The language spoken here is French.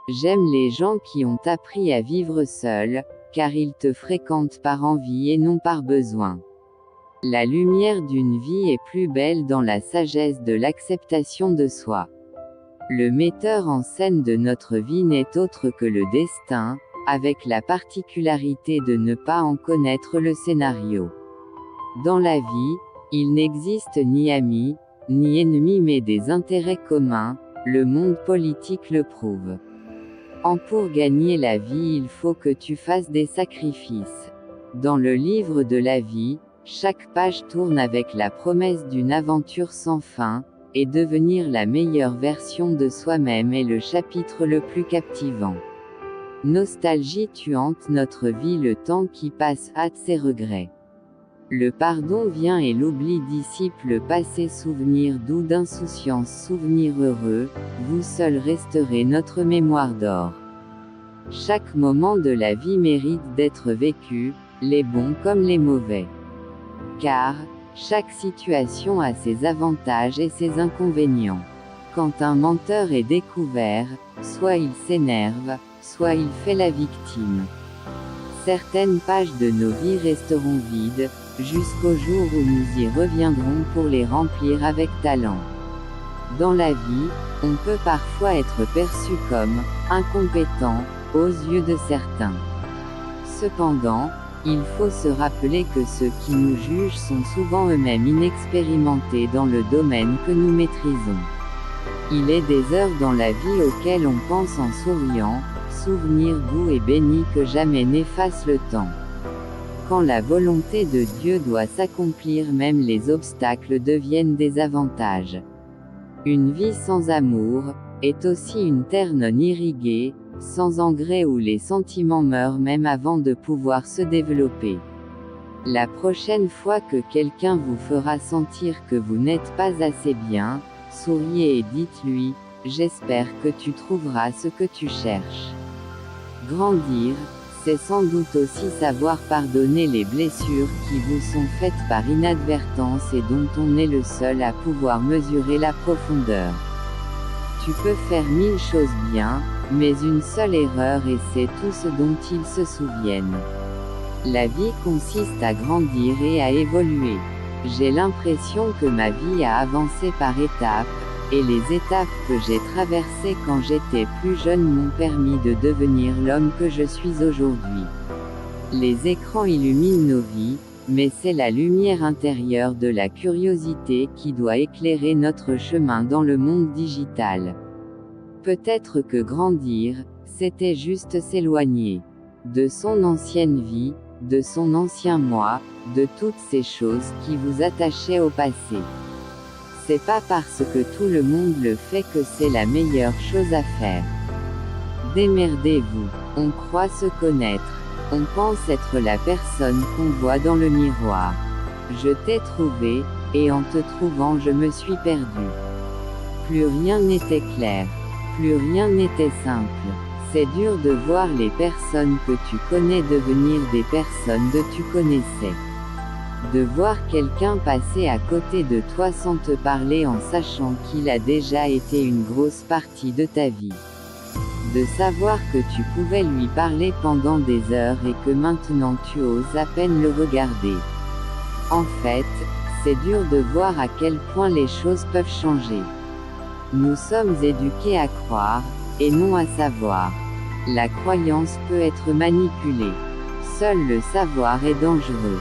J'aime les gens qui ont appris à vivre seuls, car ils te fréquentent par envie et non par besoin. La lumière d'une vie est plus belle dans la sagesse de l'acceptation de soi. Le metteur en scène de notre vie n'est autre que le destin, avec la particularité de ne pas en connaître le scénario. Dans la vie, il n'existe ni amis, ni ennemis mais des intérêts communs, le monde politique le prouve. Pour gagner la vie il faut que tu fasses des sacrifices. Dans le livre de la vie, chaque page tourne avec la promesse d'une aventure sans fin, et devenir la meilleure version de soi-même est le chapitre le plus captivant. Nostalgie tu hantes notre vie, le temps qui passe hâte ses regrets. Le pardon vient et l'oubli dissipe le passé, souvenir doux d'insouciance, souvenir heureux, vous seul resterez notre mémoire d'or. Chaque moment de la vie mérite d'être vécu, les bons comme les mauvais. Car, chaque situation a ses avantages et ses inconvénients. Quand un menteur est découvert, soit il s'énerve, soit il fait la victime. Certaines pages de nos vies resteront vides, jusqu'au jour où nous y reviendrons pour les remplir avec talent. Dans la vie, on peut parfois être perçu comme incompétent aux yeux de certains. Cependant, il faut se rappeler que ceux qui nous jugent sont souvent eux-mêmes inexpérimentés dans le domaine que nous maîtrisons. Il est des heures dans la vie auxquelles on pense en souriant, souvenir doux et béni que jamais n'efface le temps. Quand la volonté de Dieu doit s'accomplir, même les obstacles deviennent des avantages. Une vie sans amour est aussi une terre non irriguée, sans engrais où les sentiments meurent même avant de pouvoir se développer. La prochaine fois que quelqu'un vous fera sentir que vous n'êtes pas assez bien, souriez et dites-lui « J'espère que tu trouveras ce que tu cherches ». Grandir, c'est sans doute aussi savoir pardonner les blessures qui vous sont faites par inadvertance et dont on est le seul à pouvoir mesurer la profondeur. Tu peux faire 1000 choses bien, mais une seule erreur et c'est tout ce dont ils se souviennent. La vie consiste à grandir et à évoluer. J'ai l'impression que ma vie a avancé par étapes, et les étapes que j'ai traversées quand j'étais plus jeune m'ont permis de devenir l'homme que je suis aujourd'hui. Les écrans illuminent nos vies, mais c'est la lumière intérieure de la curiosité qui doit éclairer notre chemin dans le monde digital. Peut-être que grandir, c'était juste s'éloigner de son ancienne vie, de son ancien moi, de toutes ces choses qui vous attachaient au passé. C'est pas parce que tout le monde le fait que c'est la meilleure chose à faire. Démerdez-vous. On croit se connaître. On pense être la personne qu'on voit dans le miroir. Je t'ai trouvé, et en te trouvant je me suis perdu. Plus rien n'était clair. Plus rien n'était simple. C'est dur de voir les personnes que tu connais devenir des personnes que tu connaissais. De voir quelqu'un passer à côté de toi sans te parler en sachant qu'il a déjà été une grosse partie de ta vie. De savoir que tu pouvais lui parler pendant des heures et que maintenant tu oses à peine le regarder. En fait, c'est dur de voir à quel point les choses peuvent changer. Nous sommes éduqués à croire, et non à savoir. La croyance peut être manipulée. Seul le savoir est dangereux.